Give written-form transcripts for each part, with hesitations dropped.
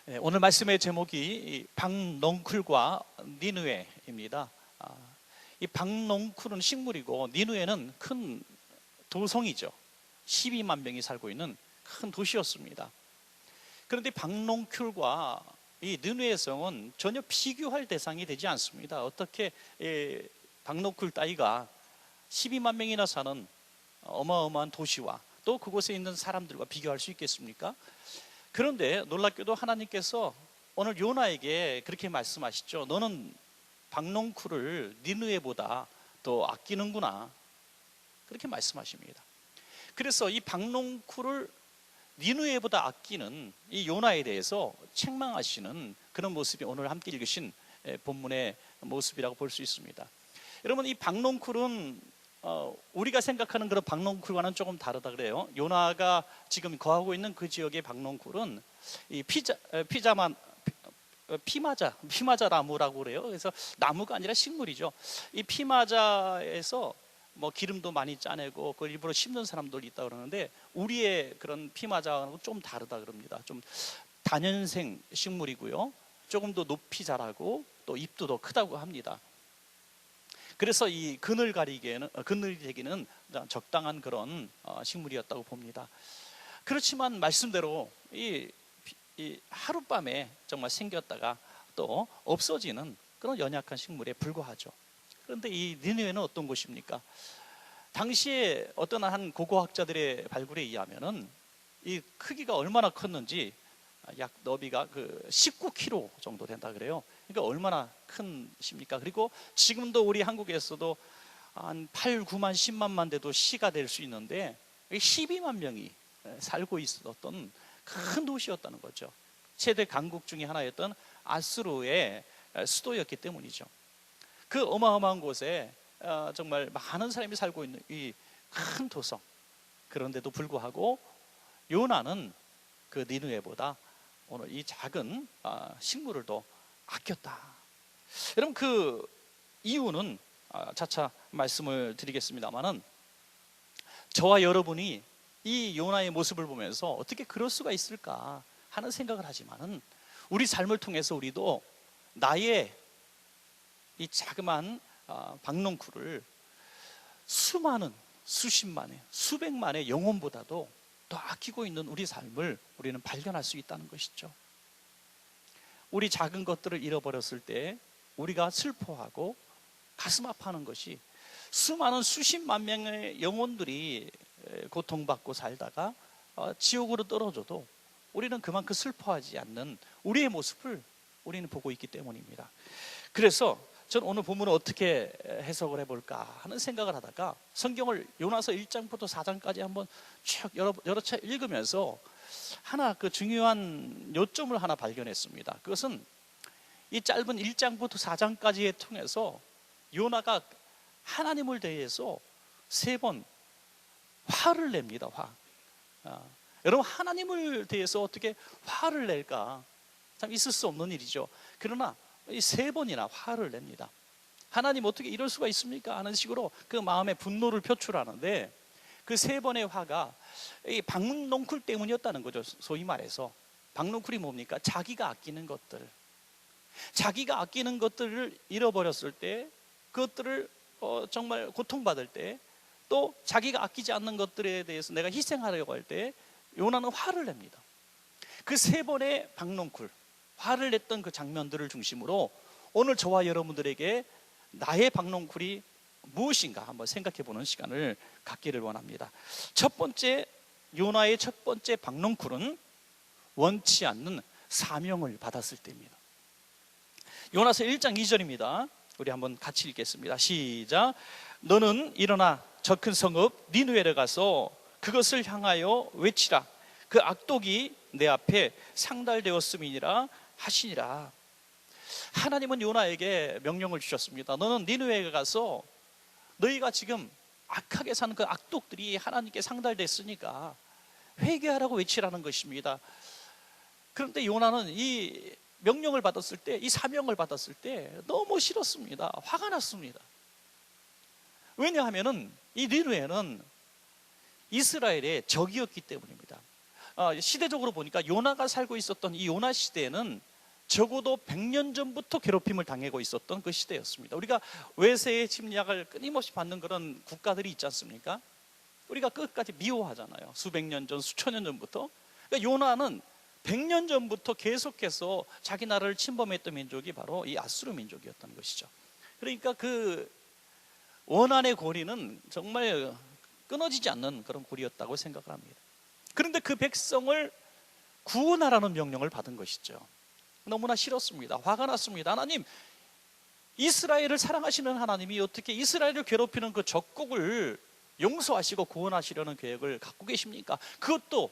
오늘 말씀의 제목이 박넝쿨과 니느웨입니다. 이 박넝쿨은 식물이고 니느웨는 큰 도성이죠. 12만 명이 살고 있는 큰 도시였습니다. 그런데 박넝쿨과 이 니느웨 성은 전혀 비교할 대상이 되지 않습니다. 어떻게 박넝쿨 따위가 12만 명이나 사는 어마어마한 도시와 또 그곳에 있는 사람들과 비교할 수 있겠습니까? 그런데 놀랍게도 하나님께서 오늘 요나에게 그렇게 말씀하시죠. 너는 박넝쿨을 니느웨보다 더 아끼는구나, 그렇게 말씀하십니다. 그래서 이 박넝쿨을 니느웨보다 아끼는 이 요나에 대해서 책망하시는 그런 모습이 오늘 함께 읽으신 본문의 모습이라고 볼 수 있습니다. 여러분, 이 박넝쿨은 우리가 생각하는 그런 박넝쿨과는 조금 다르다 그래요. 요나가 지금 거하고 있는 그 지역의 박넝쿨은 이 피마자 나무라고 그래요. 그래서 나무가 아니라 식물이죠. 이 피마자에서 뭐 기름도 많이 짜내고 그걸 일부러 심는 사람들도 있다 그러는데, 우리의 그런 피마자하고 좀 다르다 그럽니다. 좀 다년생 식물이고요, 조금 더 높이 자라고 또 잎도 더 크다고 합니다. 그래서 이 그늘이 되기는 적당한 그런 식물이었다고 봅니다. 그렇지만 말씀대로 이 하룻밤에 정말 생겼다가 또 없어지는 그런 연약한 식물에 불과하죠. 그런데 이 니느웨는 어떤 곳입니까? 당시에 어떤 한 고고학자들의 발굴에 의하면은 이 크기가 얼마나 컸는지 약 너비가 19km 정도 된다 그래요. 그러니까 얼마나 큰 시입니까? 그리고 지금도 우리 한국에서도 한 8, 9만, 10만만 돼도 시가 될 수 있는데 12만 명이 살고 있었던 큰 도시였다는 거죠. 최대 강국 중에 하나였던 아수르의 수도였기 때문이죠. 그 어마어마한 곳에 정말 많은 사람이 살고 있는 이 큰 도성, 그런데도 불구하고 요나는 그 니느웨보다 오늘 이 작은 식물을 더 아꼈다. 여러분, 그 이유는 차차 말씀을 드리겠습니다만은, 저와 여러분이 이 요나의 모습을 보면서 어떻게 그럴 수가 있을까 하는 생각을 하지만은, 우리 삶을 통해서 우리도 나의 이 자그마한 박넝쿨을 수많은, 수십만의, 수백만의 영혼보다도 더 아끼고 있는 우리 삶을 우리는 발견할 수 있다는 것이죠. 우리 작은 것들을 잃어버렸을 때 우리가 슬퍼하고 가슴 아파하는 것이, 수많은 수십만 명의 영혼들이 고통받고 살다가 지옥으로 떨어져도 우리는 그만큼 슬퍼하지 않는 우리의 모습을 우리는 보고 있기 때문입니다. 그래서 저는 오늘 본문을 어떻게 해석을 해볼까 하는 생각을 하다가 성경을 요나서 1장부터 4장까지 한번 쭉 여러 차례 읽으면서 하나 중요한 요점을 하나 발견했습니다. 그것은 이 짧은 1장부터 4장까지에 통해서 요나가 하나님을 대해서 3번 화를 냅니다. 여러분, 하나님을 대해서 어떻게 화를 낼까? 참 있을 수 없는 일이죠. 그러나 이 3번이나 화를 냅니다. 하나님 어떻게 이럴 수가 있습니까? 하는 식으로 그 마음의 분노를 표출하는데, 그 3번의 화가 이 박넝쿨 때문이었다는 거죠. 소위 말해서 박넝쿨이 뭡니까? 자기가 아끼는 것들, 자기가 아끼는 것들을 잃어버렸을 때, 그것들을 정말 고통받을 때, 또 자기가 아끼지 않는 것들에 대해서 내가 희생하려고 할 때 요나는 화를 냅니다. 그 3번의 박넝쿨, 화를 냈던 그 장면들을 중심으로 오늘 저와 여러분들에게 나의 박넝쿨이 무엇인가 한번 생각해 보는 시간을 갖기를 원합니다. 첫 번째, 요나의 첫 번째 박넝쿨은 원치 않는 사명을 받았을 때입니다. 요나서 1장 2절입니다. 우리 한번 같이 읽겠습니다. 시작. 너는 일어나 저 큰 성읍 니느웨를 가서 그것을 향하여 외치라. 그 악독이 내 앞에 상달되었음이니라 하시니라. 하나님은 요나에게 명령을 주셨습니다. 너는 니느웨에 가서 너희가 지금 악하게 사는 그 악독들이 하나님께 상달됐으니까 회개하라고 외치라는 것입니다. 그런데 요나는 이 명령을 받았을 때, 이 사명을 받았을 때 너무 싫었습니다. 화가 났습니다. 왜냐하면은 이 니느웨는 이스라엘의 적이었기 때문입니다. 시대적으로 보니까 요나가 살고 있었던 이 요나 시대에는 적어도 100년 전부터 괴롭힘을 당하고 있었던 그 시대였습니다. 우리가 외세의 침략을 끊임없이 받는 그런 국가들이 있지 않습니까? 우리가 끝까지 미워하잖아요. 수백 년 전, 수천 년 전부터. 그러니까 요나는 100년 전부터 계속해서 자기 나라를 침범했던 민족이 바로 이 아수르 민족이었던 것이죠. 그러니까 그 원한의 고리는 정말 끊어지지 않는 그런 고리였다고 생각을 합니다. 그런데 그 백성을 구원하라는 명령을 받은 것이죠. 너무나 싫었습니다. 화가 났습니다. 하나님, 이스라엘을 사랑하시는 하나님이 어떻게 이스라엘을 괴롭히는 그 적국을 용서하시고 구원하시려는 계획을 갖고 계십니까? 그것도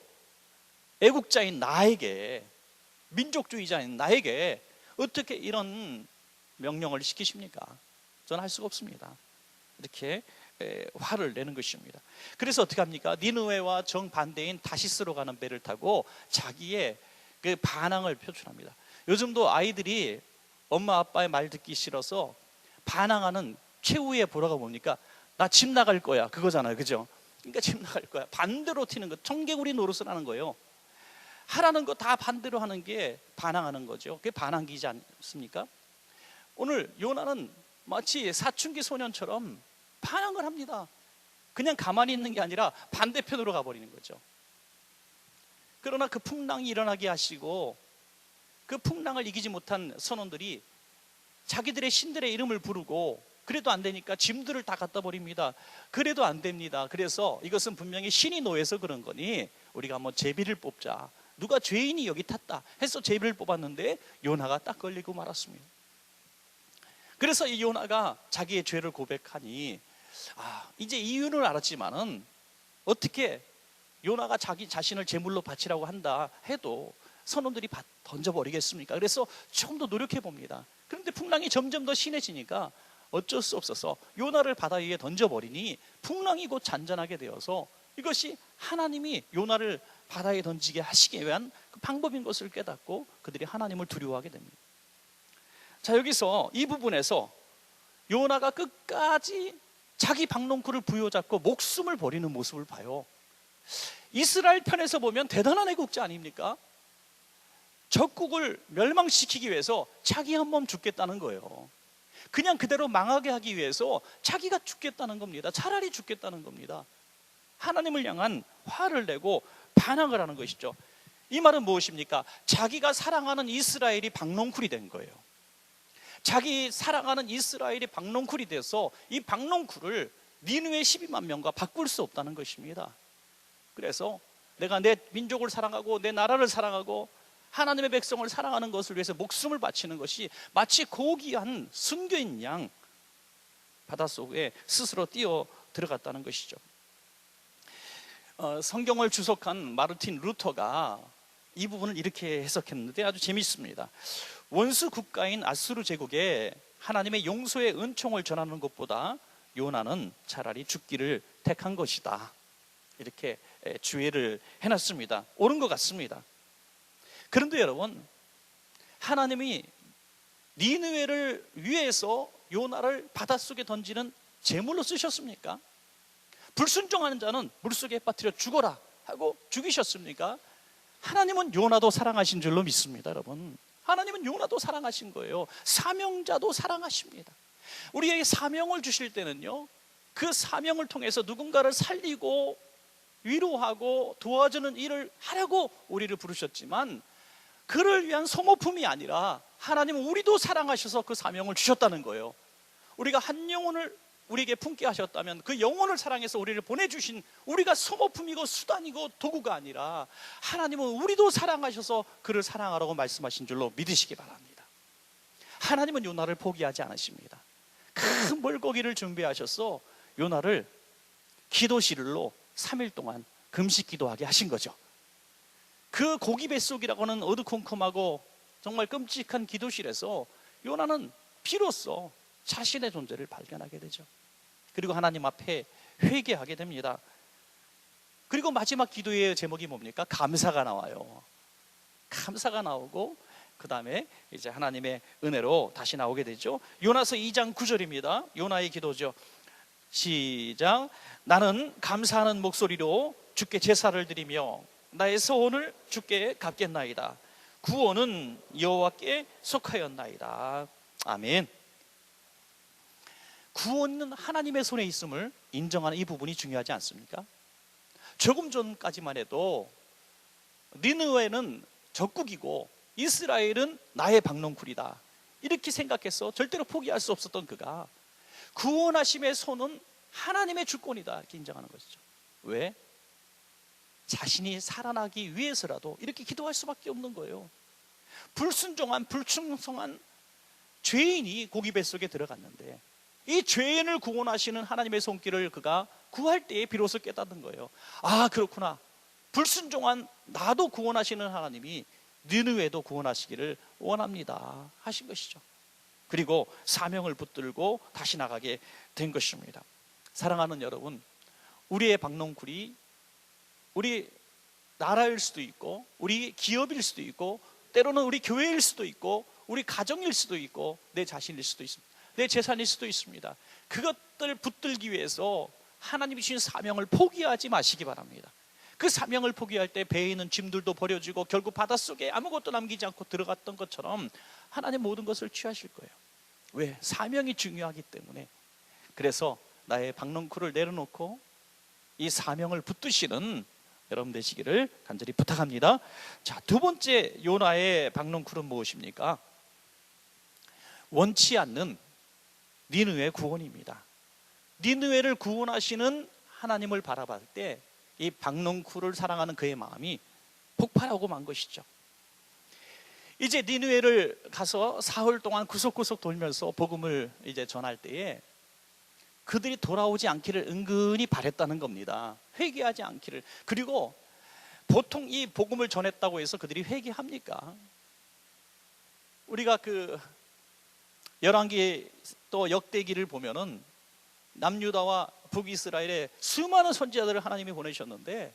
애국자인 나에게, 민족주의자인 나에게 어떻게 이런 명령을 시키십니까? 저는 할 수가 없습니다. 이렇게 화를 내는 것입니다. 그래서 어떻게 합니까? 니느웨와 정반대인 다시스로 가는 배를 타고 자기의 그 반항을 표출합니다. 요즘도 아이들이 엄마 아빠의 말 듣기 싫어서 반항하는 최후의 보라가 뭡니까? 나 집 나갈 거야, 그거잖아요. 그죠? 그러니까 집 나갈 거야. 반대로 튀는 거, 청개구리 노릇을 하는 거예요. 하라는 거 다 반대로 하는 게 반항하는 거죠. 그게 반항기지 않습니까? 오늘 요나는 마치 사춘기 소년처럼 반항을 합니다. 그냥 가만히 있는 게 아니라 반대편으로 가버리는 거죠. 그러나 그 풍랑이 일어나게 하시고 그 풍랑을 이기지 못한 선원들이 자기들의 신들의 이름을 부르고 그래도 안 되니까 짐들을 다 갖다 버립니다. 그래도 안 됩니다. 그래서 이것은 분명히 신이 노해서 그런 거니 우리가 한번 제비를 뽑자. 누가 죄인이 여기 탔다 해서 제비를 뽑았는데 요나가 딱 걸리고 말았습니다. 그래서 이 요나가 자기의 죄를 고백하니 이제 이유는 알았지만은 어떻게 요나가 자기 자신을 제물로 바치라고 한다 해도 선원들이 던져버리겠습니까? 그래서 조금 더 노력해 봅니다. 그런데 풍랑이 점점 더 심해지니까 어쩔 수 없어서 요나를 바다 위에 던져버리니 풍랑이 곧 잔잔하게 되어서 이것이 하나님이 요나를 바다에 던지게 하시기 위한 그 방법인 것을 깨닫고 그들이 하나님을 두려워하게 됩니다. 자, 여기서 이 부분에서 요나가 끝까지 자기 박농쿨을 부여잡고 목숨을 버리는 모습을 봐요. 이스라엘 편에서 보면 대단한 애국자 아닙니까? 적국을 멸망시키기 위해서 자기 한 몸 죽겠다는 거예요. 그냥 그대로 망하게 하기 위해서 자기가 죽겠다는 겁니다. 차라리 죽겠다는 겁니다. 하나님을 향한 화를 내고 반항을 하는 것이죠. 이 말은 무엇입니까? 자기가 사랑하는 이스라엘이 박농쿨이 된 거예요. 자기 사랑하는 이스라엘이 박농쿨이 돼서 이 박농쿨을 니느웨 12만 명과 바꿀 수 없다는 것입니다. 그래서 내가 내 민족을 사랑하고 내 나라를 사랑하고 하나님의 백성을 사랑하는 것을 위해서 목숨을 바치는 것이 마치 고귀한 순교인 양 바닷속에 스스로 뛰어 들어갔다는 것이죠. 성경을 주석한 마르틴 루터가 이 부분을 이렇게 해석했는데 아주 재미있습니다. 원수 국가인 아수르 제국에 하나님의 용서의 은총을 전하는 것보다 요나는 차라리 죽기를 택한 것이다. 이렇게 주의를 해놨습니다. 옳은 것 같습니다. 그런데 여러분, 하나님이 니느웨를 위해서 요나를 바닷속에 던지는 제물로 쓰셨습니까? 불순종하는 자는 물속에 빠뜨려 죽어라 하고 죽이셨습니까? 하나님은 요나도 사랑하신 줄로 믿습니다. 여러분, 하나님은 요나도 사랑하신 거예요. 사명자도 사랑하십니다. 우리에게 사명을 주실 때는요, 그 사명을 통해서 누군가를 살리고 위로하고 도와주는 일을 하려고 우리를 부르셨지만 그를 위한 소모품이 아니라 하나님은 우리도 사랑하셔서 그 사명을 주셨다는 거예요. 우리가 한 영혼을 우리에게 품게 하셨다면 그 영혼을 사랑해서 우리를 보내주신 우리가 소모품이고 수단이고 도구가 아니라 하나님은 우리도 사랑하셔서 그를 사랑하라고 말씀하신 줄로 믿으시기 바랍니다. 하나님은 요나를 포기하지 않으십니다. 큰 물고기를 준비하셔서 요나를 기도실로 3일 동안 금식 기도하게 하신 거죠. 그 고기 뱃속이라고 하는 어두컴컴하고 정말 끔찍한 기도실에서 요나는 비로소 자신의 존재를 발견하게 되죠. 그리고 하나님 앞에 회개하게 됩니다. 그리고 마지막 기도의 제목이 뭡니까? 감사가 나와요. 감사가 나오고 그 다음에 이제 하나님의 은혜로 다시 나오게 되죠. 요나서 2장 9절입니다. 요나의 기도죠. 시작. 나는 감사하는 목소리로 주께 제사를 드리며 나의 소원을 주께 갚겠나이다. 구원은 여호와께 속하였나이다. 아멘. 구원은 하나님의 손에 있음을 인정하는 이 부분이 중요하지 않습니까? 조금 전까지만 해도 니느웨는 적국이고 이스라엘은 나의 박농쿨이다, 이렇게 생각해서 절대로 포기할 수 없었던 그가 구원하심의 손은 하나님의 주권이다, 이렇게 인정하는 것이죠. 왜? 자신이 살아나기 위해서라도 이렇게 기도할 수밖에 없는 거예요. 불순종한 불충성한 죄인이 고기 뱃속에 들어갔는데 이 죄인을 구원하시는 하나님의 손길을 그가 구할 때에 비로소 깨닫는 거예요. 아, 그렇구나. 불순종한 나도 구원하시는 하나님이 니느웨도 구원하시기를 원합니다 하신 것이죠. 그리고 사명을 붙들고 다시 나가게 된 것입니다. 사랑하는 여러분, 우리의 박농쿨이 우리 나라일 수도 있고 우리 기업일 수도 있고 때로는 우리 교회일 수도 있고 우리 가정일 수도 있고 내 자신일 수도 있습니다. 내 재산일 수도 있습니다. 그것들 붙들기 위해서 하나님이 주신 사명을 포기하지 마시기 바랍니다. 그 사명을 포기할 때 배에 있는 짐들도 버려지고 결국 바닷속에 아무것도 남기지 않고 들어갔던 것처럼 하나님 모든 것을 취하실 거예요. 왜? 사명이 중요하기 때문에. 그래서 나의 박농쿨을 내려놓고 이 사명을 붙드시는 여러분 되시기를 간절히 부탁합니다. 자, 두 번째 요나의 박농쿨은 무엇입니까? 원치 않는 니느웨 구원입니다. 니느웨를 구원하시는 하나님을 바라볼 때 이 박농쿨을 사랑하는 그의 마음이 폭발하고 만 것이죠. 이제 니느웨를 가서 사흘 동안 구석구석 돌면서 복음을 이제 전할 때에 그들이 돌아오지 않기를 은근히 바랬다는 겁니다. 회개하지 않기를. 그리고 보통 이 복음을 전했다고 해서 그들이 회개합니까? 우리가 그 열왕기 또 역대기를 보면은 남유다와 북이스라엘에 수많은 선지자들을 하나님이 보내셨는데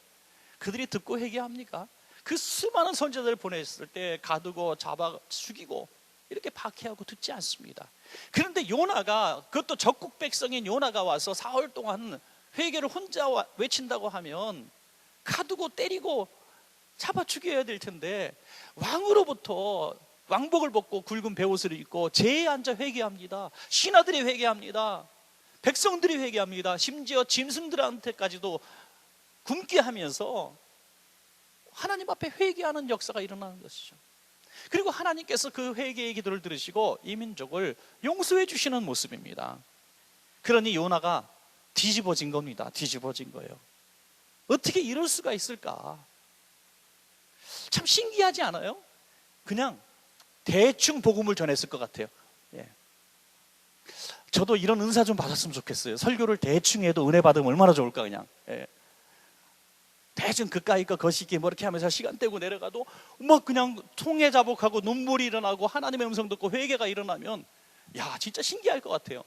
그들이 듣고 회개합니까? 그 수많은 선지자들을 보냈을 때 가두고 잡아 죽이고 이렇게 박해하고 듣지 않습니다. 그런데 요나가, 그것도 적국 백성인 요나가 와서 사흘 동안 회개를 혼자 외친다고 하면 가두고 때리고 잡아 죽여야 될 텐데 왕으로부터 왕복을 벗고 굵은 베옷을 입고 제에 앉아 회개합니다. 신하들이 회개합니다. 백성들이 회개합니다. 심지어 짐승들한테까지도 굶게 하면서 하나님 앞에 회개하는 역사가 일어나는 것이죠. 그리고 하나님께서 그 회개의 기도를 들으시고 이 민족을 용서해 주시는 모습입니다. 그러니 요나가 뒤집어진 겁니다. 뒤집어진 거예요. 어떻게 이럴 수가 있을까? 참 신기하지 않아요? 그냥 대충 복음을 전했을 것 같아요. 예. 저도 이런 은사 좀 받았으면 좋겠어요. 설교를 대충 해도 은혜 받으면 얼마나 좋을까. 그냥 대충 그까이 거 거시기 뭐 이렇게 하면서 시간 떼고 내려가도 막 그냥 통해 자복하고 눈물이 일어나고 하나님의 음성 듣고 회개가 일어나면 야, 진짜 신기할 것 같아요.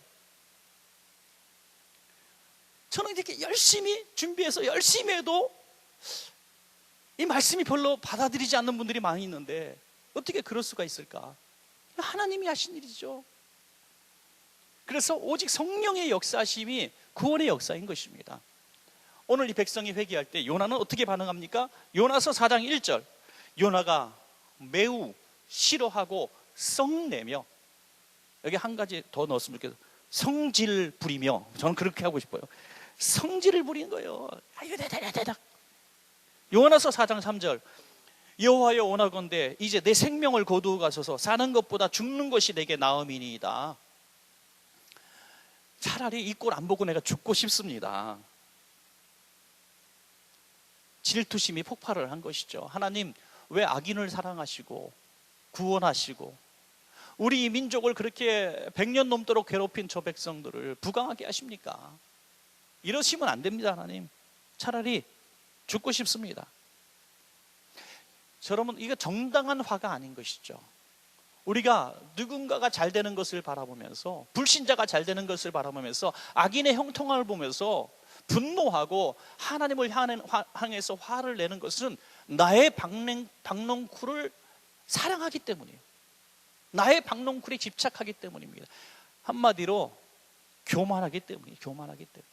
저는 이렇게 열심히 준비해서 열심히 해도 이 말씀이 별로 받아들이지 않는 분들이 많이 있는데 어떻게 그럴 수가 있을까? 하나님이 하신 일이죠. 그래서 오직 성령의 역사심이 구원의 역사인 것입니다. 오늘 이 백성이 회개할 때 요나는 어떻게 반응합니까? 요나서 4장 1절, 요나가 매우 싫어하고 성내며, 여기 한 가지 더 넣었으면 좋겠어요. 성질 부리며. 저는 그렇게 하고 싶어요. 성질을 부리는 거예요. 요나서 4장 3절, 여호와여 원하건대 이제 내 생명을 거두어 가소서. 사는 것보다 죽는 것이 내게 나음이니이다. 차라리 이 꼴 안 보고 내가 죽고 싶습니다. 질투심이 폭발을 한 것이죠. 하나님, 왜 악인을 사랑하시고 구원하시고 우리 이 민족을 그렇게 100년 넘도록 괴롭힌 저 백성들을 부강하게 하십니까? 이러시면 안 됩니다. 하나님, 차라리 죽고 싶습니다. 여러분, 이거 정당한 화가 아닌 것이죠. 우리가 누군가가 잘 되는 것을 바라보면서, 불신자가 잘 되는 것을 바라보면서, 악인의 형통함을 보면서 분노하고 하나님을 향해서 화를 내는 것은 나의 박농쿨을 사랑하기 때문이에요. 나의 박농쿨에 집착하기 때문입니다. 한마디로 교만하기 때문이에요. 교만하기 때문에.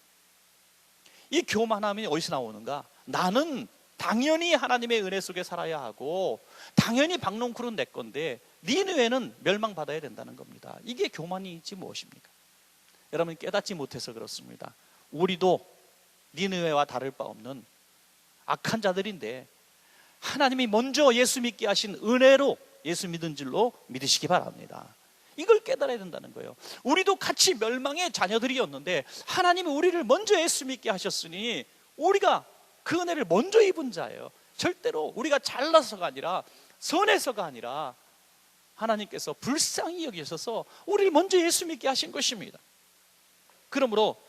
이 교만함이 어디서 나오는가? 나는 당연히 하나님의 은혜 속에 살아야 하고, 당연히 박농쿨은 내 건데 니느웨는 멸망받아야 된다는 겁니다. 이게 교만이지 무엇입니까? 여러분, 깨닫지 못해서 그렇습니다. 우리도 니느웨와 다를 바 없는 악한 자들인데 하나님이 먼저 예수 믿게 하신 은혜로 예수 믿은 줄로 믿으시기 바랍니다. 이걸 깨달아야 된다는 거예요. 우리도 같이 멸망의 자녀들이었는데 하나님이 우리를 먼저 예수 믿게 하셨으니 우리가 그 은혜를 먼저 입은 자예요. 절대로 우리가 잘나서가 아니라, 선해서가 아니라 하나님께서 불쌍히 여기셔서 우리를 먼저 예수 믿게 하신 것입니다. 그러므로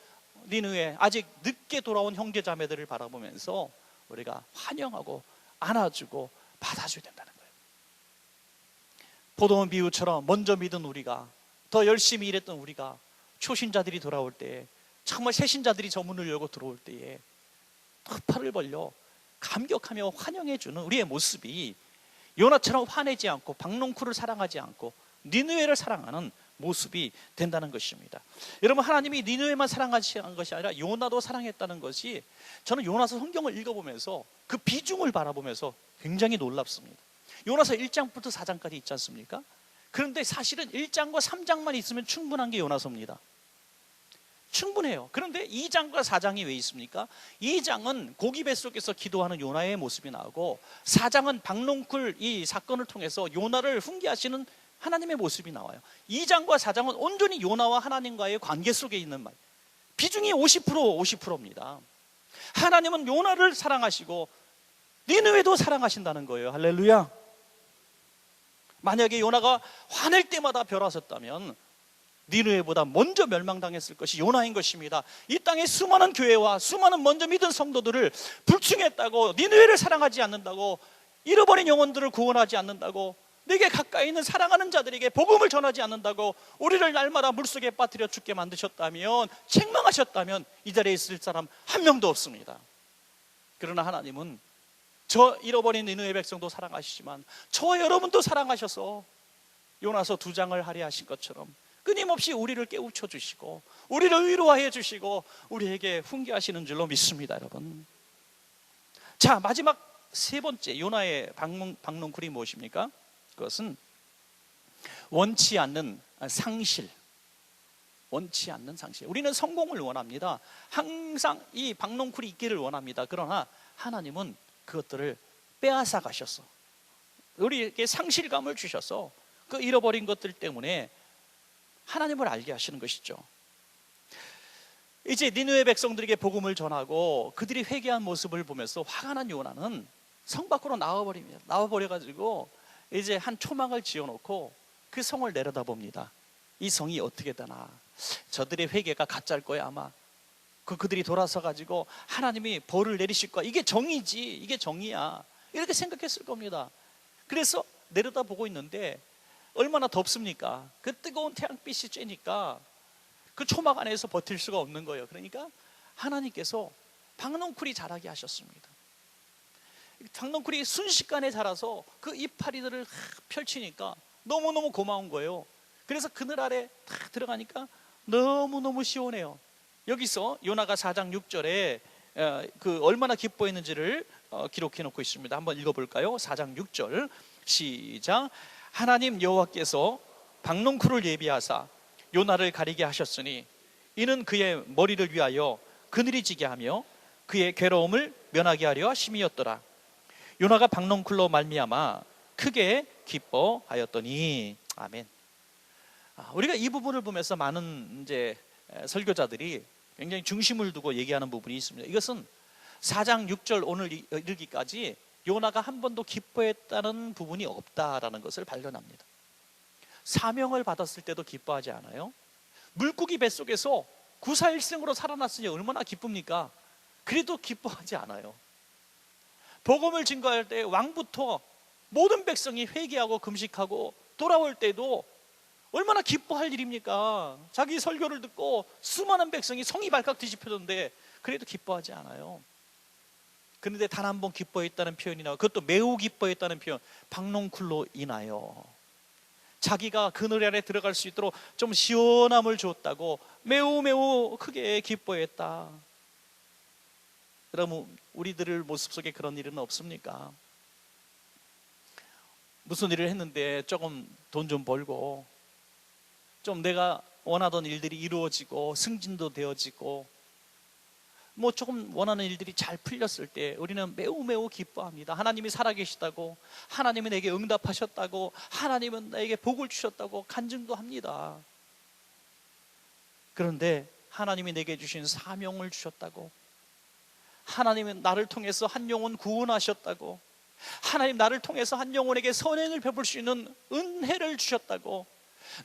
니느웨 아직 늦게 돌아온 형제 자매들을 바라보면서 우리가 환영하고 안아주고 받아줘야 된다는 거예요. 포도원 비유처럼 먼저 믿은 우리가, 더 열심히 일했던 우리가 초신자들이 돌아올 때에, 정말 새신자들이 저 문을 열고 들어올 때에 두 팔을 벌려 감격하며 환영해주는 우리의 모습이 요나처럼 화내지 않고 박농쿨을 사랑하지 않고 니느웨를 사랑하는 모습이 된다는 것입니다. 여러분, 하나님이 니느웨만 사랑하시는 것이 아니라 요나도 사랑했다는 것이, 저는 요나서 성경을 읽어보면서 그 비중을 바라보면서 굉장히 놀랍습니다. 요나서 1장부터 4장까지 있지 않습니까? 그런데 사실은 1장과 3장만 있으면 충분한 게 요나서입니다. 충분해요. 그런데 2장과 4장이 왜 있습니까? 2장은 고기 뱃속에서 기도하는 요나의 모습이 나오고, 4장은 박농쿨 이 사건을 통해서 요나를 훈계하시는 하나님의 모습이 나와요. 2장과 4장은 온전히 요나와 하나님과의 관계 속에 있는 말, 비중이 50%입니다. 하나님은 요나를 사랑하시고 니느웨도 사랑하신다는 거예요. 할렐루야. 만약에 요나가 화낼 때마다 별하셨다면 니느웨보다 먼저 멸망당했을 것이 요나인 것입니다. 이 땅의 수많은 교회와 수많은 먼저 믿은 성도들을 불충했다고, 니느웨를 사랑하지 않는다고, 잃어버린 영혼들을 구원하지 않는다고, 내게 가까이 있는 사랑하는 자들에게 복음을 전하지 않는다고 우리를 날마다 물속에 빠뜨려 죽게 만드셨다면, 책망하셨다면 이 자리에 있을 사람 한 명도 없습니다. 그러나 하나님은 저 잃어버린 니느웨 백성도 사랑하시지만 저와 여러분도 사랑하셔서 요나서 2장을 할애하신 것처럼 끊임없이 우리를 깨우쳐 주시고 우리를 위로하여 주시고 우리에게 훈계하시는 줄로 믿습니다, 여러분. 자, 마지막 세 번째 요나의 박농쿨이 무엇입니까? 그것은 원치 않는 상실. 원치 않는 상실. 우리는 성공을 원합니다. 항상 이 박농쿨이 있기를 원합니다. 그러나 하나님은 그것들을 빼앗아 가셔서 우리에게 상실감을 주셔서 그 잃어버린 것들 때문에 하나님을 알게 하시는 것이죠. 이제 니느웨 백성들에게 복음을 전하고 그들이 회개한 모습을 보면서 화가 난 요나는 성 밖으로 나와버려가지고 이제 한 초막을 지어놓고 그 성을 내려다봅니다. 이 성이 어떻게 되나, 저들의 회개가 가짜일 거야 아마. 그들이 돌아서 가지고 하나님이 벌을 내리실 거야, 이게 정의지, 이게 정의야, 이렇게 생각했을 겁니다. 그래서 내려다보고 있는데 얼마나 덥습니까? 그 뜨거운 태양빛이 쬐니까 그 초막 안에서 버틸 수가 없는 거예요. 그러니까 하나님께서 박농쿨이 자라게 하셨습니다. 박농쿨이 순식간에 자라서 그 이파리들을 펼치니까 너무너무 고마운 거예요. 그래서 그늘 아래 딱 들어가니까 너무너무 시원해요. 여기서 요나가 4장 6절에 그 얼마나 기뻐했는지를 기록해 놓고 있습니다. 한번 읽어볼까요? 4장 6절 시작. 하나님 여호와께서 박농쿨을 예비하사 요나를 가리게 하셨으니 이는 그의 머리를 위하여 그늘이 지게 하며 그의 괴로움을 면하게 하려 하심이었더라. 요나가 박농쿨로 말미암아 크게 기뻐하였더니. 아멘. 우리가 이 부분을 보면서 많은 이제 설교자들이 굉장히 중심을 두고 얘기하는 부분이 있습니다. 이것은 4장 6절 오늘 이르기까지 요나가 한 번도 기뻐했다는 부분이 없다라는 것을 발견합니다. 사명을 받았을 때도 기뻐하지 않아요? 물고기 뱃속에서 구사일생으로 살아났으니 얼마나 기쁩니까? 그래도 기뻐하지 않아요. 복음을 증거할 때 왕부터 모든 백성이 회개하고 금식하고 돌아올 때도 얼마나 기뻐할 일입니까? 자기 설교를 듣고 수많은 백성이 성이 발칵 뒤집혀졌는데 그래도 기뻐하지 않아요. 그런데 단 한 번 기뻐했다는 표현이 나와, 그것도 매우 기뻐했다는 표현, 박농쿨로 인하여 자기가 그늘 아래 들어갈 수 있도록 좀 시원함을 줬다고 매우 크게 기뻐했다. 그럼 우리들 모습 속에 그런 일은 없습니까? 무슨 일을 했는데 조금 돈 좀 벌고 좀 내가 원하던 일들이 이루어지고 승진도 되어지고 뭐 조금 원하는 일들이 잘 풀렸을 때 우리는 매우 매우 기뻐합니다. 하나님이 살아계시다고, 하나님이 내게 응답하셨다고, 하나님은 나에게 복을 주셨다고 간증도 합니다. 그런데 하나님이 내게 주신 사명을 주셨다고, 하나님은 나를 통해서 한 영혼 구원하셨다고, 하나님 나를 통해서 한 영혼에게 선행을 베풀 수 있는 은혜를 주셨다고,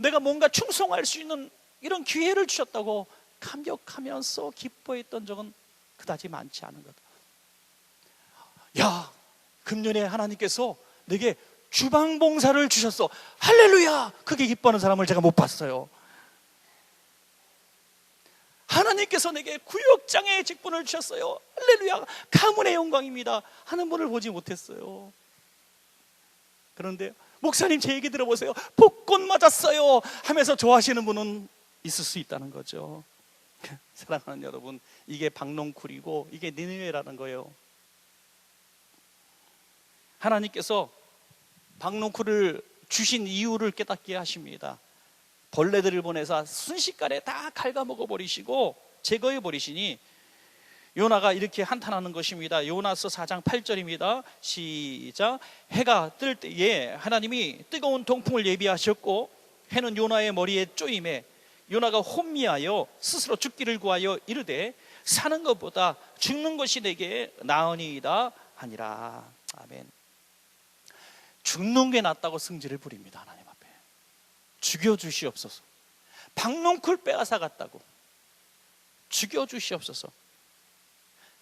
내가 뭔가 충성할 수 있는 이런 기회를 주셨다고 감격하면서 기뻐했던 적은 그다지 많지 않은 것. 야, 금년에 하나님께서 내게 주방봉사를 주셨어, 할렐루야! 그게 기뻐하는 사람을 제가 못 봤어요. 하나님께서 내게 구역장의 직분을 주셨어요, 할렐루야! 가문의 영광입니다 하는 분을 보지 못했어요. 그런데 목사님 제 얘기 들어보세요, 복권 맞았어요 하면서 좋아하시는 분은 있을 수 있다는 거죠. 사랑하는 여러분, 이게 박농쿨이고 이게 니느웨라는 거예요. 하나님께서 박농쿨을 주신 이유를 깨닫게 하십니다. 벌레들을 보내서 순식간에 다 갉아먹어 버리시고 제거해 버리시니 요나가 이렇게 한탄하는 것입니다. 요나서 4장 8절입니다 시작. 해가 뜰 때에 하나님이 뜨거운 동풍을 예비하셨고 해는 요나의 머리에 쪼임에 요나가 혼미하여 스스로 죽기를 구하여 이르되 사는 것보다 죽는 것이 내게 나으니이다 하니라. 아멘. 죽는 게 낫다고 승질을 부립니다. 하나님 앞에 죽여주시옵소서. 박농쿨 빼앗아 갔다고 죽여주시옵소서.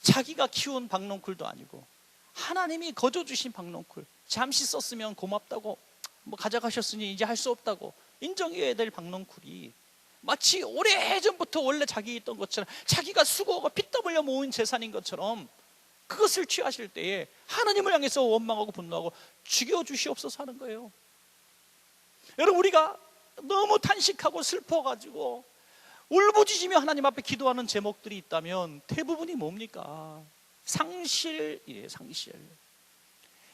자기가 키운 박농쿨도 아니고 하나님이 거저주신 박농쿨, 잠시 썼으면 고맙다고 뭐 가져가셨으니 이제 할 수 없다고 인정해야 될 박농쿨이 마치 오래전부터 원래 자기 있던 것처럼, 자기가 수고하고 피 땀 흘려 모은 재산인 것처럼 그것을 취하실 때에 하나님을 향해서 원망하고 분노하고 죽여주시옵소서 하는 거예요. 여러분, 우리가 너무 탄식하고 슬퍼가지고 울부짖으며 하나님 앞에 기도하는 제목들이 있다면 대부분이 뭡니까? 상실이에요. 상실.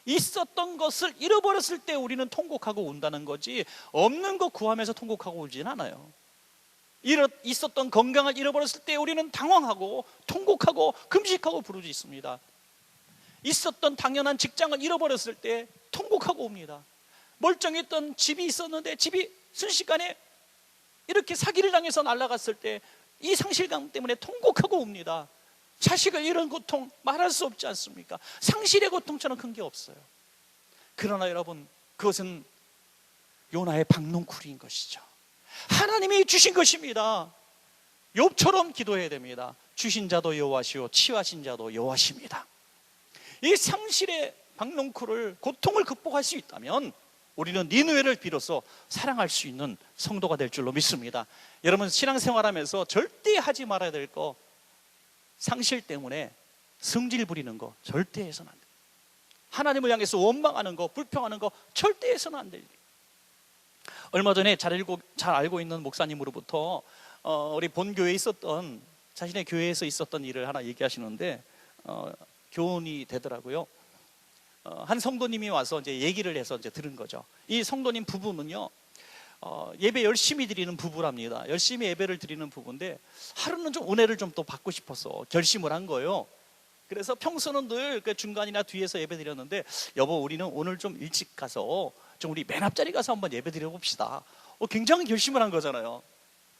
있었던 것을 잃어버렸을 때 우리는 통곡하고 운다는 거지, 없는 거 구하면서 통곡하고 울진 않아요. 있었던 건강을 잃어버렸을 때 우리는 당황하고 통곡하고 금식하고 부르짖습니다. 있었던 당연한 직장을 잃어버렸을 때 통곡하고 옵니다. 멀쩡했던 집이 있었는데 집이 순식간에 이렇게 사기를 당해서 날아갔을 때 이 상실감 때문에 통곡하고 옵니다. 자식을 잃은 고통 말할 수 없지 않습니까? 상실의 고통처럼 큰 게 없어요. 그러나 여러분, 그것은 요나의 박농쿨인 것이죠. 하나님이 주신 것입니다. 욥처럼 기도해야 됩니다. 주신 자도 여호와시오 취하신 자도 여호와십니다. 이 상실의 박농쿨을, 고통을 극복할 수 있다면 우리는 니느웨를 비로소 사랑할 수 있는 성도가 될 줄로 믿습니다. 여러분, 신앙생활하면서 절대 하지 말아야 될 거, 상실 때문에 성질 부리는 거 절대 해서는 안 돼요. 하나님을 향해서 원망하는 거, 불평하는 거 절대 해서는 안 돼요. 얼마 전에 잘 알고 있는 목사님으로부터 우리 본교회에 있었던, 자신의 교회에서 있었던 일을 하나 얘기하시는데 교훈이 되더라고요. 한 성도님이 와서 이제 얘기를 해서 이제 들은 거죠. 이 성도님 부부는요, 예배 열심히 드리는 부부랍니다. 열심히 예배를 드리는 부부인데 하루는 좀 은혜를 좀 또 받고 싶어서 결심을 한 거예요. 그래서 평소는 늘 중간이나 뒤에서 예배 드렸는데, 여보 우리는 오늘 좀 일찍 가서 좀 우리 맨 앞자리 가서 한번 예배 드려봅시다. 굉장히 결심을 한 거잖아요.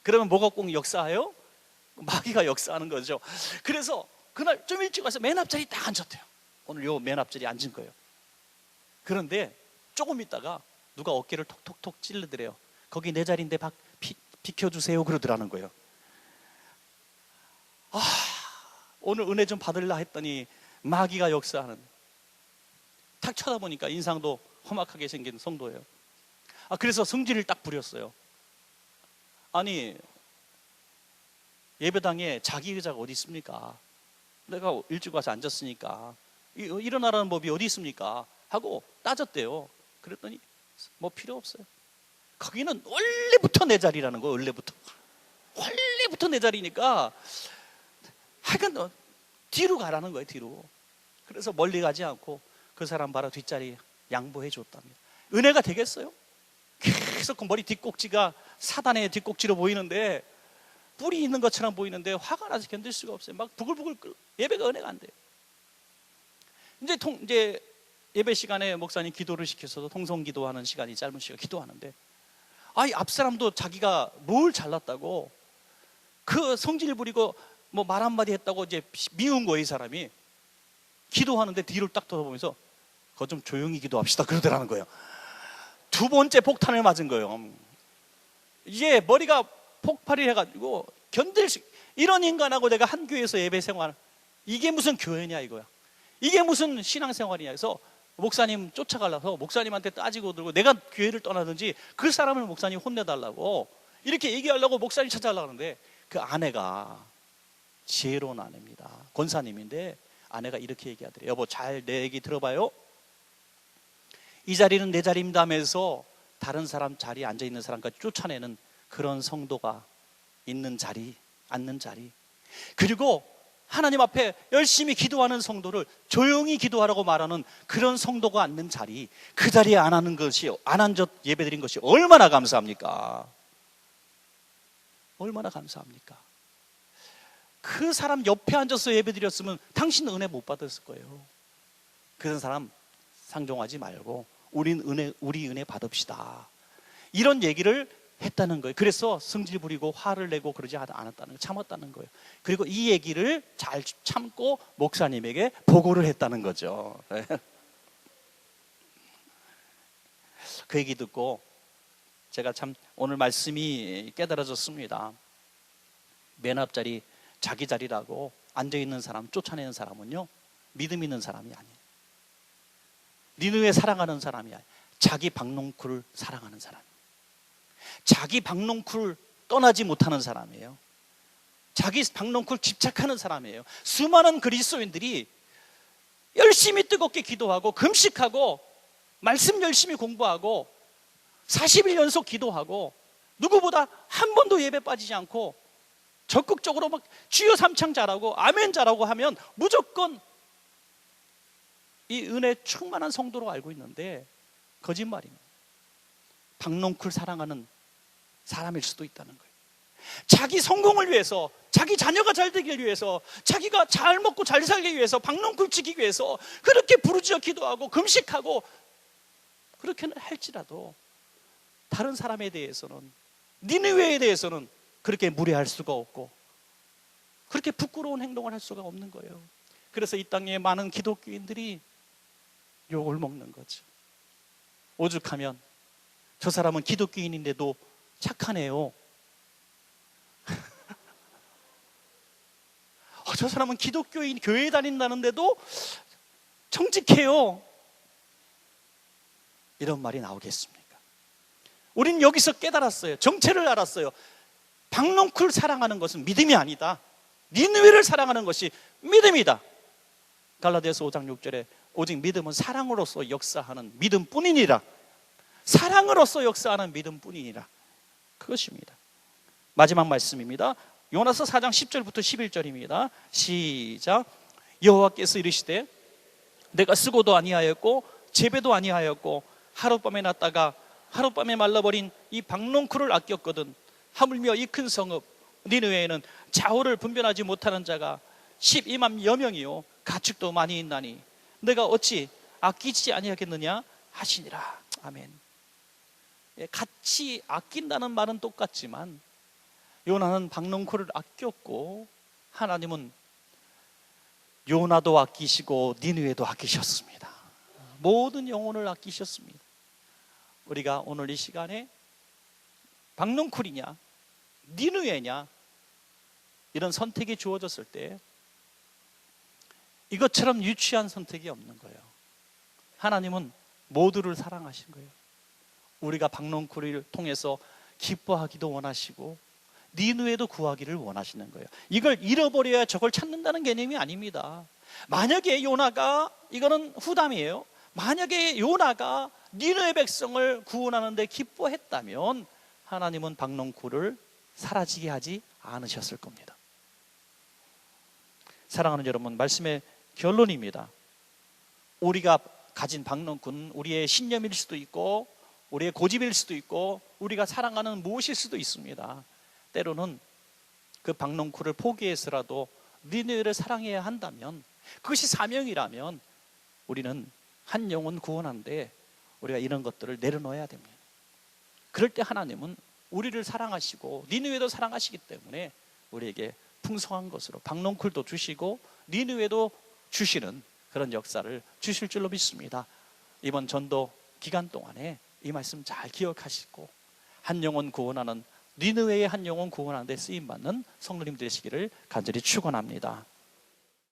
그러면 뭐가 꼭 역사해요? 마귀가 역사하는 거죠. 그래서 그날 좀 일찍 와서 맨 앞자리 딱 앉았대요. 오늘 요 맨 앞자리에 앉은 거예요. 그런데 조금 있다가 누가 어깨를 톡톡톡 찔러드래요. 거기 내 자리인데 비켜주세요 그러더라는 거예요. 오늘 은혜 좀 받으려 했더니 마귀가 역사하는, 탁 쳐다보니까 인상도 험악하게 생긴 성도예요. 그래서 성질을 딱 부렸어요. 아니, 예배당에 자기 의자가 어디 있습니까? 내가 일찍 와서 앉았으니까 일어나라는 법이 어디 있습니까? 하고 따졌대요. 그랬더니 뭐 필요 없어요. 거기는 원래부터 내 자리라는 거예요. 원래부터 내 자리니까 하여간 뒤로 가라는 거예요. 뒤로. 그래서 멀리 가지 않고 그 사람 바로 뒷자리에 양보해 줬답니다. 은혜가 되겠어요? 계속 그 머리 뒷꼭지가 사단의 뒷꼭지로 보이는데, 뿔이 있는 것처럼 보이는데 화가 나서 견딜 수가 없어요. 막 부글부글 끓. 예배가 은혜가 안 돼요. 이제 예배 시간에 목사님 기도를 시켜서도 통성 기도하는 시간이 짧은 시간 기도하는데, 앞 사람도 자기가 뭘 잘났다고 그 성질 부리고 뭐 말 한마디 했다고 이제 미운 거예요. 이 사람이 기도하는데 뒤를 딱 돌아보면서 그거 좀 조용히 기도합시다 그러더라는 거예요. 두 번째 폭탄을 맞은 거예요. 이제 머리가 폭발이 해가지고 견딜 수, 이런 인간하고 내가 한 교회에서 예배 생활, 이게 무슨 교회냐 이거야. 이게 무슨 신앙생활이냐 해서 목사님 쫓아가려서 목사님한테 따지고 들고, 내가 교회를 떠나든지 그 사람을 목사님 혼내달라고 이렇게 얘기하려고 목사님 찾아가려고 하는데, 그 아내가 지혜로운 아내입니다. 권사님인데 아내가 이렇게 얘기하더래요. 여보, 잘 내 얘기 들어봐요. 이 자리는 내 자리입니다 하면서 다른 사람 자리에 앉아있는 사람까지 쫓아내는 그런 성도가 있는 자리, 앉는 자리, 그리고 하나님 앞에 열심히 기도하는 성도를 조용히 기도하라고 말하는 그런 성도가 앉는 자리, 그 자리에 안 앉아 예배드린 것이 얼마나 감사합니까? 얼마나 감사합니까? 그 사람 옆에 앉아서 예배드렸으면 당신은 은혜 못 받았을 거예요. 그런 사람 상종하지 말고 우리 은혜 받읍시다, 이런 얘기를 했다는 거예요. 그래서 성질 부리고 화를 내고 그러지 않았다는 거예요. 참았다는 거예요. 그리고 이 얘기를 잘 참고 목사님에게 보고를 했다는 거죠. 그 얘기 듣고 제가 참 오늘 말씀이 깨달아졌습니다. 맨 앞자리 자기 자리라고 앉아있는 사람, 쫓아내는 사람은요, 믿음 있는 사람이 아니에요. 니느웨 사랑하는 사람이 아니에요. 자기 박농쿨을 사랑하는 사람, 자기 박농쿨 떠나지 못하는 사람이에요. 자기 박농쿨 집착하는 사람이에요. 수많은 그리스도인들이 열심히 뜨겁게 기도하고 금식하고 말씀 열심히 공부하고 40일 연속 기도하고 누구보다 한 번도 예배 빠지지 않고 적극적으로 막 주여 삼창 잘하고 아멘 잘하고 하면 무조건 이 은혜 충만한 성도로 알고 있는데 거짓말입니다. 박농쿨 사랑하는 사람일 수도 있다는 거예요. 자기 성공을 위해서, 자기 자녀가 잘 되기 위해서, 자기가 잘 먹고 잘 살기 위해서, 박농쿨 치기 위해서 그렇게 부르짖어 기도하고 금식하고 그렇게는 할지라도 다른 사람에 대해서는, 니느웨에 대해서는 그렇게 무례할 수가 없고 그렇게 부끄러운 행동을 할 수가 없는 거예요. 그래서 이 땅에 많은 기독교인들이 욕을 먹는 거죠. 오죽하면 저 사람은 기독교인인데도 착하네요. 저 사람은 기독교인, 교회 다닌다는데도 정직해요. 이런 말이 나오겠습니까? 우린 여기서 깨달았어요. 정체를 알았어요. 박농쿨 사랑하는 것은 믿음이 아니다. 니느웨를 사랑하는 것이 믿음이다. 갈라디아서 5장 6절에 오직 믿음은 사랑으로서 역사하는 믿음뿐이니라. 사랑으로서 역사하는 믿음뿐이니라. 그것입니다. 마지막 말씀입니다. 요나서 4장 10절부터 11절입니다. 시작. 여호와께서 이르시되 내가 쓰고도 아니하였고 재배도 아니하였고 하룻밤에 났다가 하룻밤에 말라버린 이 박농쿨을 아꼈거든. 하물며 이 큰 성읍 니느웨에는 좌우를 분별하지 못하는 자가 12만 여명이요 가축도 많이 있나니 내가 어찌 아끼지 아니하겠느냐 하시니라. 아멘. 같이 아낀다는 말은 똑같지만 요나는 박농쿨을 아꼈고 하나님은 요나도 아끼시고 니느웨도 아끼셨습니다. 모든 영혼을 아끼셨습니다. 우리가 오늘 이 시간에 박농쿨이냐 니느웨냐 이런 선택이 주어졌을 때 이것처럼 유치한 선택이 없는 거예요. 하나님은 모두를 사랑하신 거예요. 우리가 박농쿨을 통해서 기뻐하기도 원하시고 니느웨도 구하기를 원하시는 거예요. 이걸 잃어버려야 저걸 찾는다는 개념이 아닙니다. 만약에 요나가, 이거는 후담이에요. 만약에 요나가 니느웨 백성을 구원하는데 기뻐했다면 하나님은 박농쿨을 사라지게 하지 않으셨을 겁니다. 사랑하는 여러분, 말씀의 결론입니다. 우리가 가진 박농꾼, 우리의 신념일 수도 있고 우리의 고집일 수도 있고 우리가 사랑하는 무엇일 수도 있습니다. 때로는 그 박농쿨을 포기해서라도 니느웨를 사랑해야 한다면, 그것이 사명이라면 우리는 한 영혼 구원하는데 우리가 이런 것들을 내려놓아야 됩니다. 그럴 때 하나님은 우리를 사랑하시고 니느웨도 사랑하시기 때문에 우리에게 풍성한 것으로 박농쿨도 주시고 니느웨도 주시는 그런 역사를 주실 줄로 믿습니다. 이번 전도 기간 동안에 이 말씀 잘 기억하시고 한 영혼 구원하는, 니느웨의 한 영혼 구원하는 데 쓰임받는 성도님 되시기를 간절히 축원합니다.